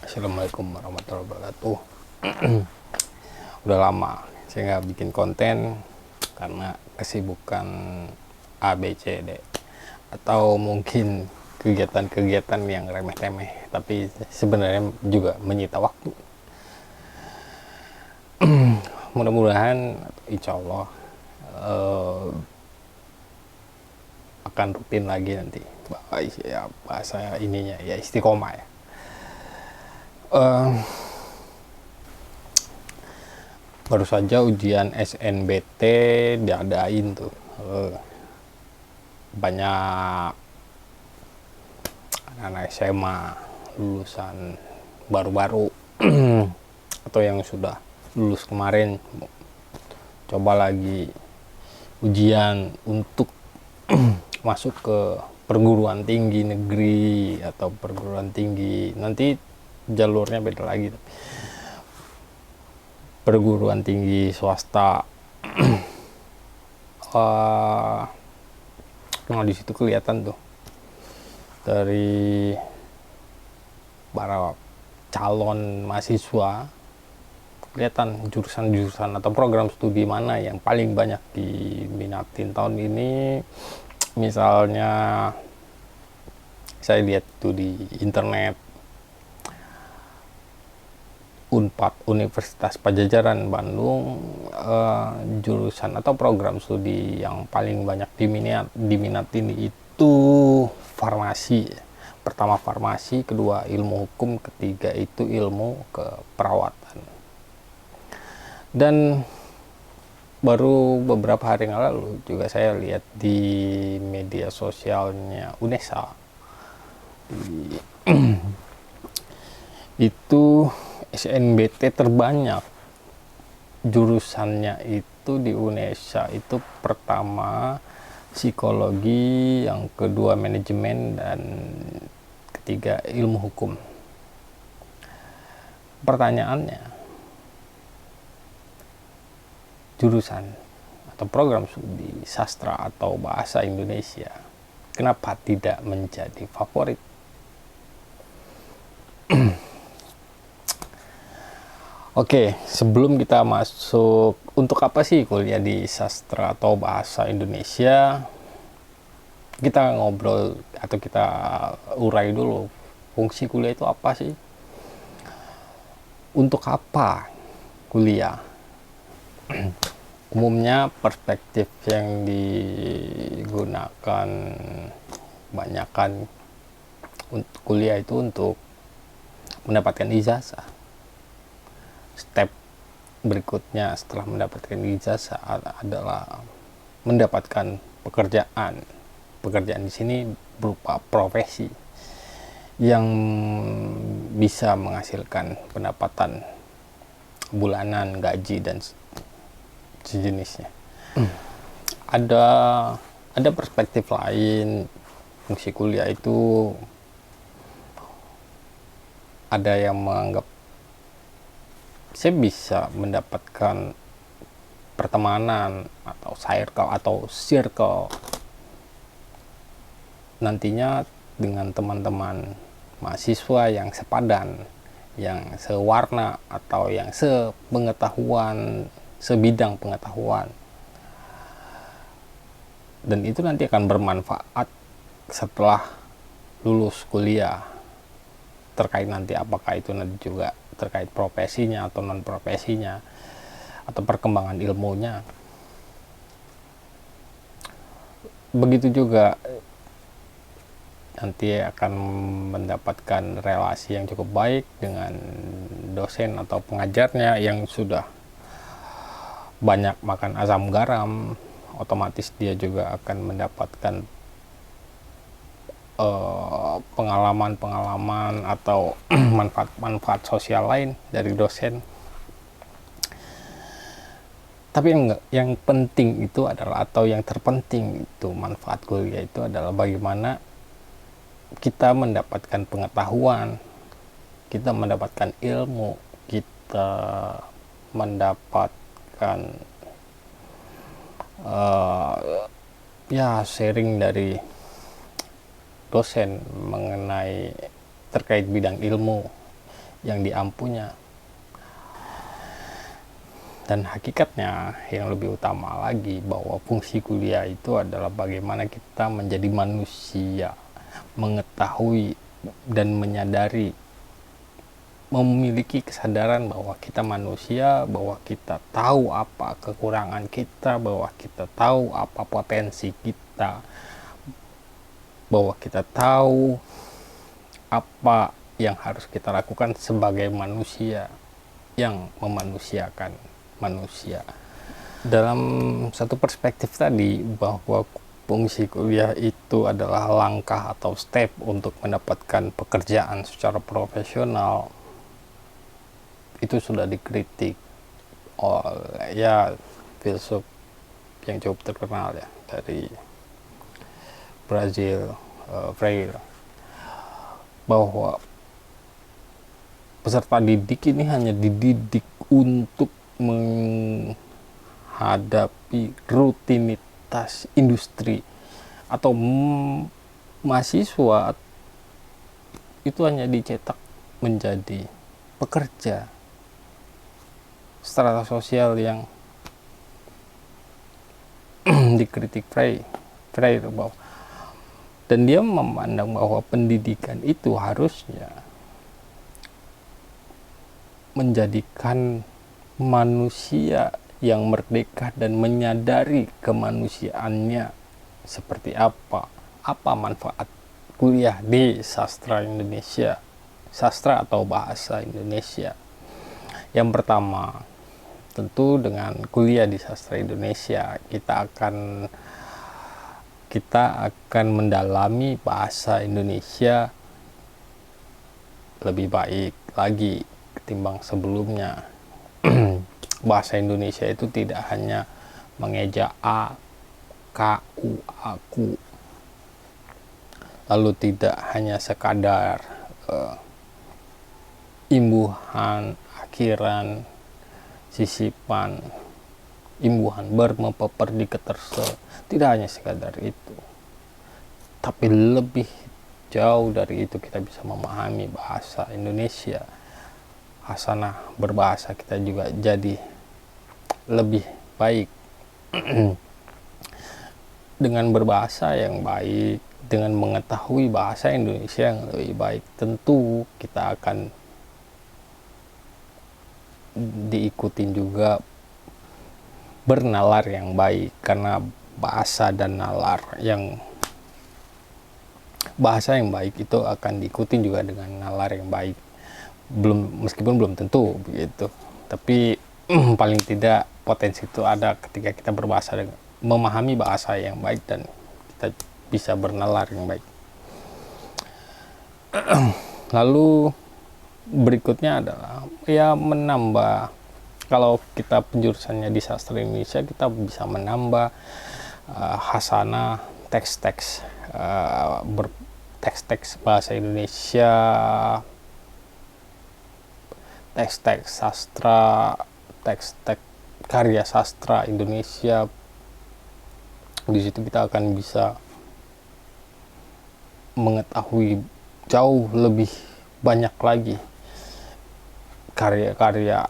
Assalamualaikum warahmatullahi wabarakatuh. Udah lama saya nggak bikin konten karena kesibukan A, B, C, D, atau mungkin kegiatan-kegiatan yang remeh-temeh, tapi sebenarnya juga menyita waktu. Mudah-mudahan insya Allah akan rutin lagi nanti. Bahasa ininya ya istiqomah ya. Baru saja ujian SNBT diadain tuh. Banyak anak SMA lulusan baru-baru atau yang sudah lulus kemarin coba lagi ujian untuk masuk ke perguruan tinggi negeri atau perguruan tinggi, nanti jalurnya beda lagi, perguruan tinggi swasta. Nah di situ kelihatan tuh dari para calon mahasiswa, kelihatan jurusan-jurusan atau program studi mana yang paling banyak diminatin tahun ini. Misalnya saya lihat tuh di internet, Unpad, Universitas Padjadjaran Bandung, jurusan atau program studi yang paling banyak diminatin itu farmasi. Pertama farmasi, kedua ilmu hukum, ketiga itu ilmu keperawatan. Dan baru beberapa hari yang lalu juga saya lihat di media sosialnya UNESA itu SNBT terbanyak jurusannya itu di UNESA itu pertama psikologi, yang kedua manajemen, dan ketiga ilmu hukum. Pertanyaannya, jurusan atau program studi sastra atau bahasa Indonesia kenapa tidak menjadi favorit? Oke, sebelum kita masuk, untuk apa sih kuliah di sastra atau bahasa Indonesia, kita ngobrol atau kita urai dulu fungsi kuliah itu apa sih, untuk apa kuliah. Umumnya perspektif yang digunakan banyakkan untuk kuliah itu untuk mendapatkan ijazah. Step berikutnya setelah mendapatkan ijazah adalah mendapatkan pekerjaan. Pekerjaan di sini berupa profesi yang bisa menghasilkan pendapatan bulanan, gaji, dan sejenisnya. Ada perspektif lain. Fungsi kuliah itu ada yang menganggap saya bisa mendapatkan pertemanan atau circle nantinya dengan teman-teman mahasiswa yang sepadan, yang sewarna, atau yang sebidang pengetahuan, dan itu nanti akan bermanfaat setelah lulus kuliah, terkait nanti apakah itu nanti juga terkait profesinya atau non profesinya atau perkembangan ilmunya. Begitu juga nanti akan mendapatkan relasi yang cukup baik dengan dosen atau pengajarnya yang sudah banyak makan asam garam. Otomatis dia juga akan mendapatkan pengalaman-pengalaman atau manfaat sosial lain dari dosen. Tapi yang penting itu adalah, atau yang terpenting itu manfaat kuliah itu adalah bagaimana kita mendapatkan pengetahuan, kita mendapatkan ilmu, kita mendapatkan sharing dari dosen mengenai terkait bidang ilmu yang diampunya. Dan hakikatnya yang lebih utama lagi bahwa fungsi kuliah itu adalah bagaimana kita menjadi manusia, mengetahui dan menyadari, memiliki kesadaran bahwa kita manusia, bahwa kita tahu apa kekurangan kita, bahwa kita tahu apa potensi kita, bahwa kita tahu apa yang harus kita lakukan sebagai manusia yang memanusiakan manusia. Dalam satu perspektif tadi bahwa fungsi kuliah itu adalah langkah atau step untuk mendapatkan pekerjaan secara profesional, itu sudah dikritik oleh ya filsuf yang cukup terkenal ya dari Brazil, Freire, bahwa peserta didik ini hanya dididik untuk menghadapi rutinitas industri, atau mahasiswa itu hanya dicetak menjadi pekerja strata sosial yang dikritik Freire bahwa, dan dia memandang bahwa pendidikan itu harusnya menjadikan manusia yang merdeka dan menyadari kemanusiaannya seperti apa manfaat kuliah di sastra Indonesia, sastra atau bahasa Indonesia. Yang pertama, tentu dengan kuliah di sastra Indonesia kita akan mendalami bahasa Indonesia lebih baik lagi ketimbang sebelumnya. Bahasa Indonesia itu tidak hanya mengeja a, k, u, aku, lalu tidak hanya sekadar imbuhan, akhiran, sisipan, imbuhan ber, mempeper, diketerse. Tidak hanya sekadar itu, tapi lebih jauh dari itu kita bisa memahami bahasa Indonesia. Hasanah berbahasa kita juga jadi lebih baik. Dengan berbahasa yang baik, dengan mengetahui bahasa Indonesia yang lebih baik, tentu kita akan diikutin juga bernalar yang baik, karena bahasa dan nalar bahasa yang baik itu akan diikuti juga dengan nalar yang baik. Meskipun belum tentu begitu, tapi paling tidak potensi itu ada ketika kita berbahasa dengan memahami bahasa yang baik dan kita bisa bernalar yang baik. Lalu berikutnya adalah ya menambah, kalau kita penjurusannya di sastra Indonesia, kita bisa menambah hasanah teks-teks teks-teks bahasa Indonesia, teks-teks sastra, teks-teks karya sastra Indonesia. Di situ kita akan bisa mengetahui jauh lebih banyak lagi karya-karya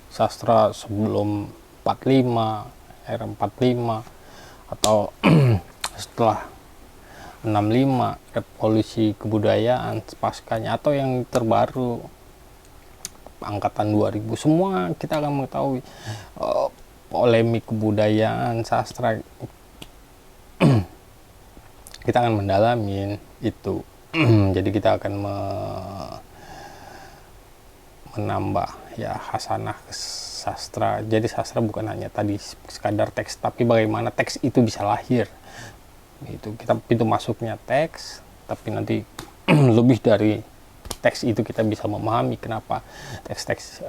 sastra sebelum 45, era 45, atau setelah 65, revolusi kebudayaan paskanya, atau yang terbaru angkatan 2000. Semua kita akan mengetahui polemik kebudayaan sastra. Kita akan mendalami itu. Jadi kita akan menambah ya hasanah sastra. Jadi sastra bukan hanya tadi sekadar teks, tapi bagaimana teks itu bisa lahir. Itu kita pintu masuknya teks, tapi nanti lebih dari teks itu kita bisa memahami kenapa teks-teks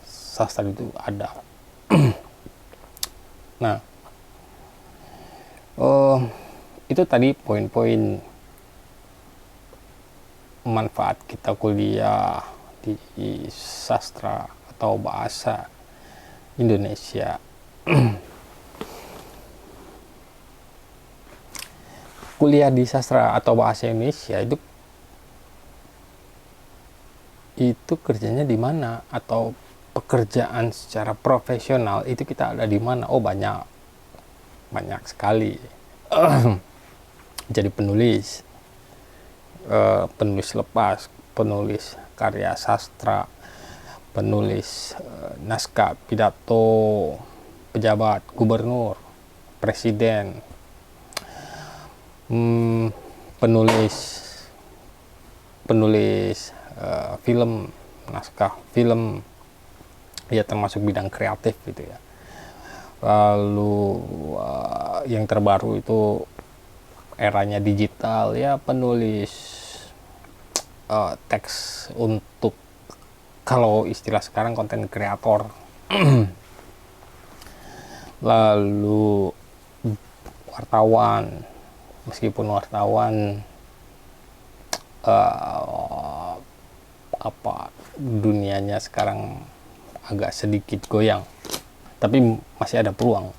sastra itu ada. Nah, itu tadi poin-poin manfaat kita kuliah di sastra atau bahasa Indonesia. Kuliah di sastra atau bahasa Indonesia itu itu kerjanya di mana, atau pekerjaan secara profesional itu kita ada di mana? Oh, banyak sekali. Jadi penulis, penulis lepas, penulis karya sastra, penulis naskah pidato pejabat, gubernur, presiden, penulis film, naskah film, ya termasuk bidang kreatif gitu ya. Lalu yang terbaru itu eranya digital ya, penulis teks untuk, kalau istilah sekarang, konten kreator. Lalu wartawan, meskipun wartawan dunianya sekarang agak sedikit goyang, tapi masih ada peluang.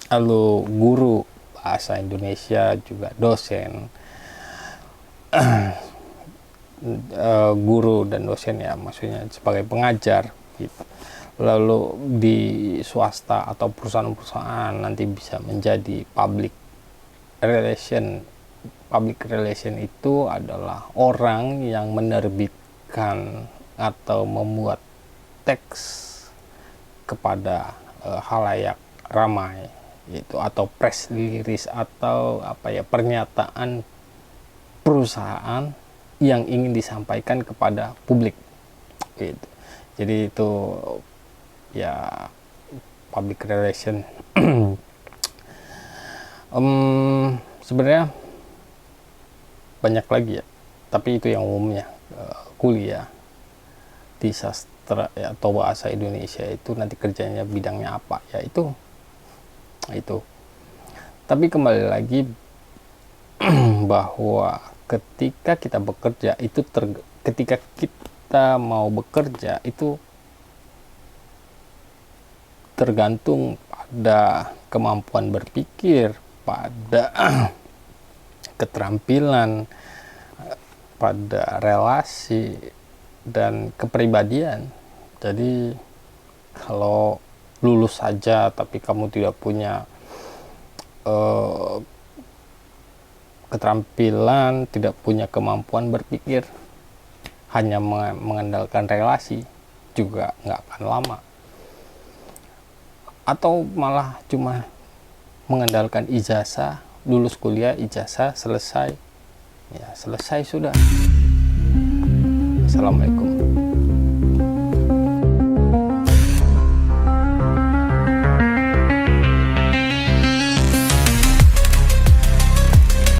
Lalu guru bahasa Indonesia, juga dosen, guru dan dosen ya, maksudnya sebagai pengajar gitu. Lalu di swasta atau perusahaan-perusahaan nanti bisa menjadi public relation. Public relation itu adalah orang yang menerbitkan atau membuat teks kepada halayak ramai itu, atau press release, atau pernyataan perusahaan yang ingin disampaikan kepada publik gitu. Jadi itu ya public relation. Sebenarnya banyak lagi ya, tapi itu yang umumnya. Kuliah di sastra ya, atau bahasa Indonesia itu nanti kerjanya bidangnya apa ya, itu. Tapi kembali lagi bahwa ketika kita bekerja itu ketika kita mau bekerja itu tergantung pada kemampuan berpikir, pada keterampilan, pada relasi dan kepribadian. Jadi kalau lulus saja tapi kamu tidak punya keterampilan, tidak punya kemampuan berpikir, hanya mengandalkan relasi, juga nggak akan lama. Atau malah cuma mengandalkan ijazah, lulus kuliah, ijazah, selesai. Ya, selesai sudah. Assalamualaikum.